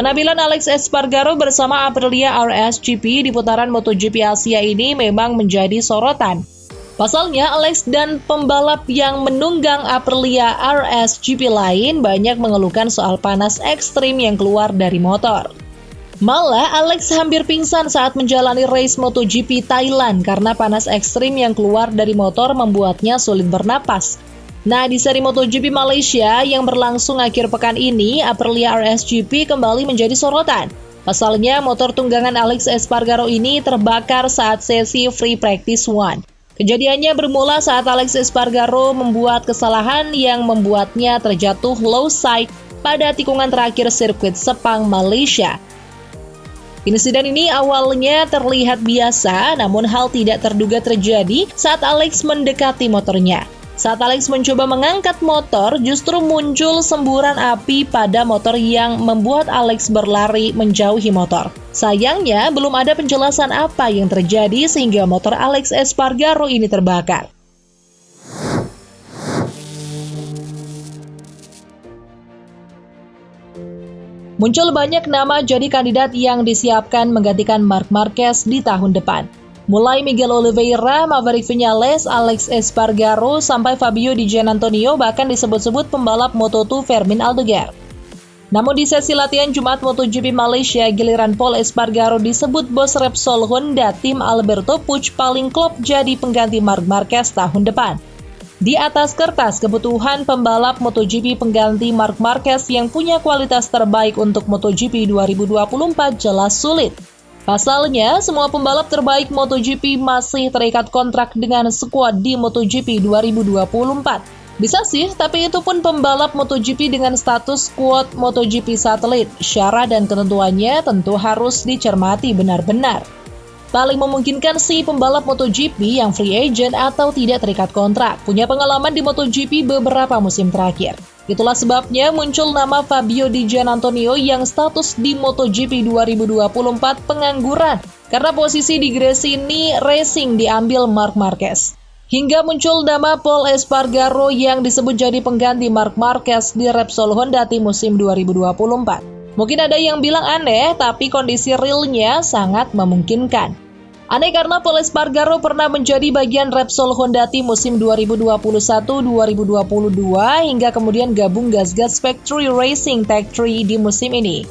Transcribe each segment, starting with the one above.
Penampilan Alex Espargaro bersama Aprilia RS GP di putaran MotoGP Asia ini memang menjadi sorotan. Pasalnya, Alex dan pembalap yang menunggang Aprilia RS GP lain banyak mengeluhkan soal panas ekstrim yang keluar dari motor. Malah, Alex hampir pingsan saat menjalani race MotoGP Thailand karena panas ekstrim yang keluar dari motor membuatnya sulit bernapas. Nah, di seri MotoGP Malaysia yang berlangsung akhir pekan ini, Aprilia RS GP kembali menjadi sorotan. Pasalnya, motor tunggangan Alex Espargaro ini terbakar saat sesi Free Practice 1. Kejadiannya bermula saat Alex Espargaro membuat kesalahan yang membuatnya terjatuh low side pada tikungan terakhir sirkuit Sepang, Malaysia. Insiden ini awalnya terlihat biasa, namun hal tidak terduga terjadi saat Alex mendekati motornya. Saat Alex mencoba mengangkat motor, justru muncul semburan api pada motor yang membuat Alex berlari menjauhi motor. Sayangnya, belum ada penjelasan apa yang terjadi sehingga motor Alex Espargaro ini terbakar. Muncul banyak nama jadi kandidat yang disiapkan menggantikan Marc Marquez di tahun depan. Mulai Miguel Oliveira, Maverick Viñales, Alex Espargaro, sampai Fabio Di Giannantonio, bahkan disebut-sebut pembalap Moto2 Fermin Aldeguer. Namun di sesi latihan Jumat MotoGP Malaysia, giliran Pol Espargaro disebut bos Repsol Honda tim Alberto Puig paling klop jadi pengganti Marc Marquez tahun depan. Di atas kertas, kebutuhan pembalap MotoGP pengganti Marc Marquez yang punya kualitas terbaik untuk MotoGP 2024 jelas sulit. Pasalnya, semua pembalap terbaik MotoGP masih terikat kontrak dengan skuad di MotoGP 2024. Bisa sih, tapi itu pun pembalap MotoGP dengan status skuad MotoGP satelit. Syarat dan ketentuannya tentu harus dicermati benar-benar. Paling memungkinkan sih pembalap MotoGP yang free agent atau tidak terikat kontrak, punya pengalaman di MotoGP beberapa musim terakhir. Itulah sebabnya muncul nama Fabio Di Giannantonio yang status di MotoGP 2024 pengangguran karena posisi di Gresini Racing diambil Marc Marquez. Hingga muncul nama Pol Espargaro yang disebut jadi pengganti Marc Marquez di Repsol Honda tim musim 2024. Mungkin ada yang bilang aneh, tapi kondisi realnya sangat memungkinkan. Aneh karena Pol Espargaro pernah menjadi bagian Repsol Honda tim musim 2021-2022 hingga kemudian gabung gas-gas Factory Racing Tech 3 di musim ini.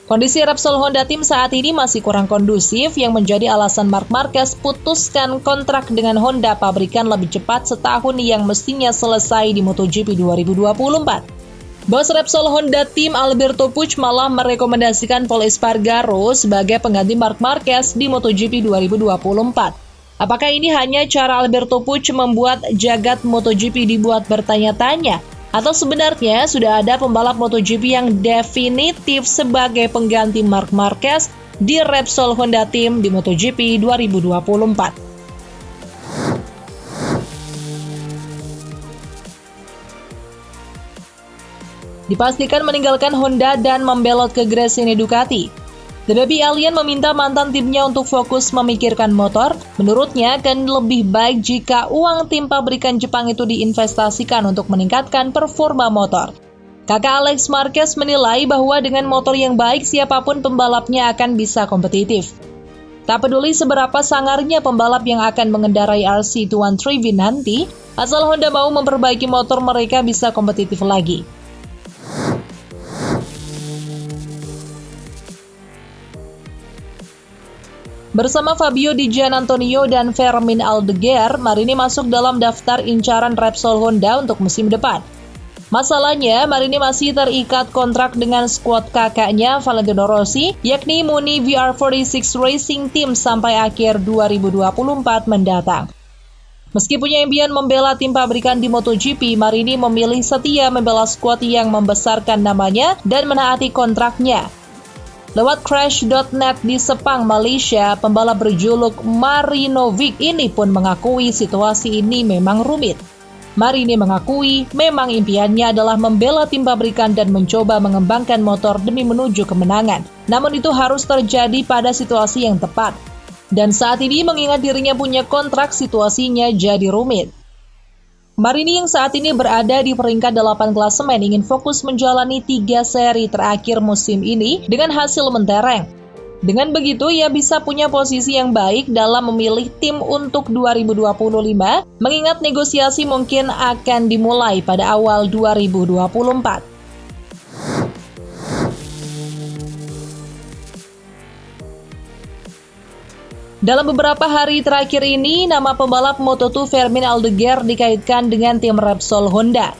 Kondisi Repsol Honda tim saat ini masih kurang kondusif yang menjadi alasan Marc Marquez putuskan kontrak dengan Honda pabrikan lebih cepat setahun yang mestinya selesai di MotoGP 2024. Bos Repsol Honda tim Alberto Puig malah merekomendasikan Pol Espargaro sebagai pengganti Marc Marquez di MotoGP 2024. Apakah ini hanya cara Alberto Puig membuat jagat MotoGP dibuat bertanya-tanya? Atau sebenarnya sudah ada pembalap MotoGP yang definitif sebagai pengganti Marc Marquez di Repsol Honda tim di MotoGP 2024? Dipastikan meninggalkan Honda dan membelot ke Gresini Ducati. The Baby Alien meminta mantan timnya untuk fokus memikirkan motor. Menurutnya akan lebih baik jika uang tim pabrikan Jepang itu diinvestasikan untuk meningkatkan performa motor. Kakak Alex Marquez menilai bahwa dengan motor yang baik siapapun pembalapnya akan bisa kompetitif. Tak peduli seberapa sangarnya pembalap yang akan mengendarai RC213 nanti, asal Honda mau memperbaiki motor mereka bisa kompetitif lagi. Bersama Fabio Di Giannantonio dan Fermin Aldeguer, Marini masuk dalam daftar incaran Repsol Honda untuk musim depan. Masalahnya, Marini masih terikat kontrak dengan skuad kakaknya Valentino Rossi, yakni Muni VR46 Racing Team sampai akhir 2024 mendatang. Meski punya impian membela tim pabrikan di MotoGP, Marini memilih setia membela skuad yang membesarkan namanya dan menaati kontraknya. Lewat Crash.net di Sepang, Malaysia, pembalap berjuluk Marinovic ini pun mengakui situasi ini memang rumit. Marini mengakui memang impiannya adalah membela tim pabrikan dan mencoba mengembangkan motor demi menuju kemenangan. Namun itu harus terjadi pada situasi yang tepat. Dan saat ini mengingat dirinya punya kontrak, situasinya jadi rumit. Marini yang saat ini berada di peringkat 8 klasemen ingin fokus menjalani 3 seri terakhir musim ini dengan hasil mentereng. Dengan begitu, ia bisa punya posisi yang baik dalam memilih tim untuk 2025, mengingat negosiasi mungkin akan dimulai pada awal 2024. Dalam beberapa hari terakhir ini, nama pembalap Moto2 Fermin Aldeguer dikaitkan dengan tim Repsol Honda.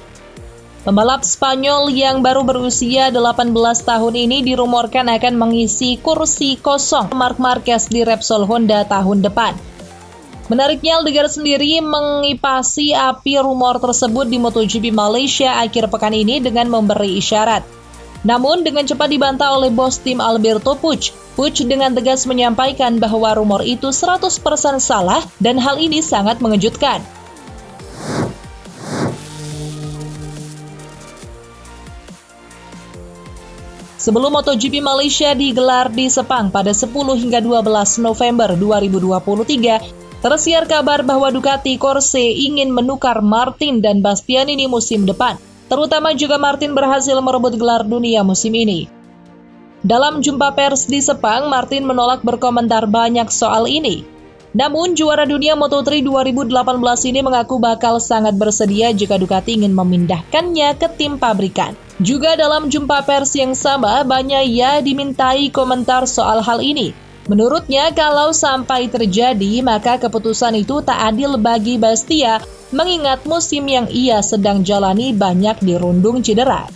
Pembalap Spanyol yang baru berusia 18 tahun ini dirumorkan akan mengisi kursi kosong Marc Marquez di Repsol Honda tahun depan. Menariknya, Aldeguer sendiri mengipasi api rumor tersebut di MotoGP Malaysia akhir pekan ini dengan memberi isyarat. Namun dengan cepat dibantah oleh bos tim Alberto Puig. Puig dengan tegas menyampaikan bahwa rumor itu 100% salah dan hal ini sangat mengejutkan. Sebelum MotoGP Malaysia digelar di Sepang pada 10 hingga 12 November 2023, tersiar kabar bahwa Ducati Corse ingin menukar Martin dan Bastianini musim depan. Terutama juga Martin berhasil merebut gelar dunia musim ini. Dalam jumpa pers di Sepang, Martin menolak berkomentar banyak soal ini. Namun, juara dunia Moto3 2018 ini mengaku bakal sangat bersedia jika Ducati ingin memindahkannya ke tim pabrikan. Juga dalam jumpa pers yang sama, Bagnaia dimintai komentar soal hal ini. Menurutnya, kalau sampai terjadi, maka keputusan itu tak adil bagi Bastia, mengingat musim yang ia sedang jalani banyak dirundung cedera.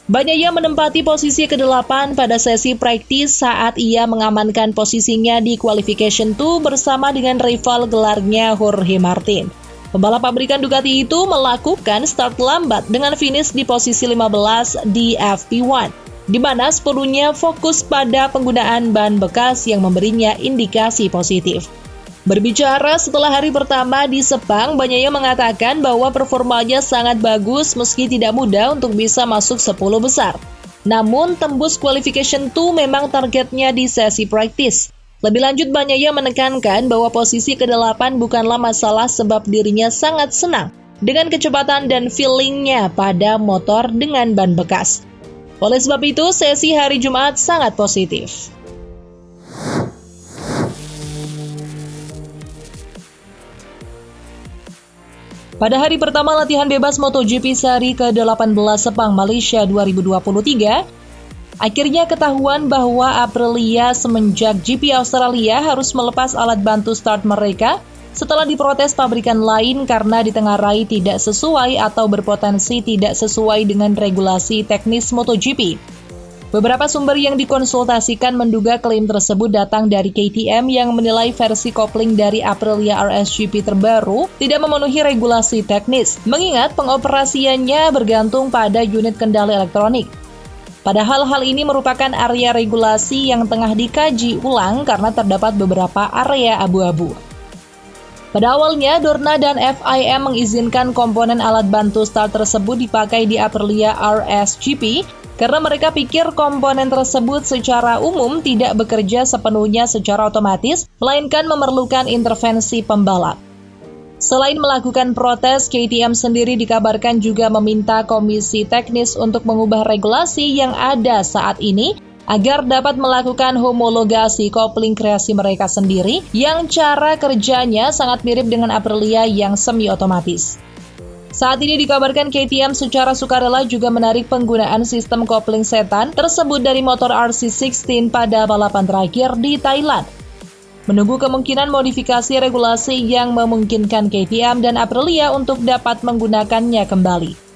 Bagnaia menempati posisi ke-8 pada sesi praktis saat ia mengamankan posisinya di Qualification 2 bersama dengan rival gelarnya Jorge Martin. Pembalap pabrikan Ducati itu melakukan start lambat dengan finish di posisi 15 di FP1, di mana sepenuhnya fokus pada penggunaan ban bekas yang memberinya indikasi positif. Berbicara setelah hari pertama di Sepang, Bagnaia mengatakan bahwa performanya sangat bagus meski tidak mudah untuk bisa masuk 10 besar. Namun tembus Qualification 2 memang targetnya di sesi praktis. Lebih lanjut, Bagnaia menekankan bahwa posisi ke-8 bukanlah masalah sebab dirinya sangat senang dengan kecepatan dan feelingnya pada motor dengan ban bekas. Oleh sebab itu, sesi hari Jumat sangat positif. Pada hari pertama latihan bebas MotoGP seri ke-18 Sepang Malaysia 2023, akhirnya ketahuan bahwa Aprilia semenjak GP Australia harus melepas alat bantu start mereka setelah diprotes pabrikan lain karena ditengarai tidak sesuai atau berpotensi tidak sesuai dengan regulasi teknis MotoGP. Beberapa sumber yang dikonsultasikan menduga klaim tersebut datang dari KTM yang menilai versi kopling dari Aprilia RSGP terbaru tidak memenuhi regulasi teknis, mengingat pengoperasiannya bergantung pada unit kendali elektronik. Padahal hal ini merupakan area regulasi yang tengah dikaji ulang karena terdapat beberapa area abu-abu. Pada awalnya, Dorna dan FIM mengizinkan komponen alat bantu start tersebut dipakai di Aprilia RSGP karena mereka pikir komponen tersebut secara umum tidak bekerja sepenuhnya secara otomatis, melainkan memerlukan intervensi pembalap. Selain melakukan protes, KTM sendiri dikabarkan juga meminta komisi teknis untuk mengubah regulasi yang ada saat ini agar dapat melakukan homologasi kopling kreasi mereka sendiri yang cara kerjanya sangat mirip dengan Aprilia yang semi-otomatis. Saat ini dikabarkan KTM secara sukarela juga menarik penggunaan sistem kopling setan tersebut dari motor RC16 pada balapan terakhir di Thailand. Menunggu kemungkinan modifikasi regulasi yang memungkinkan KTM dan Aprilia untuk dapat menggunakannya kembali.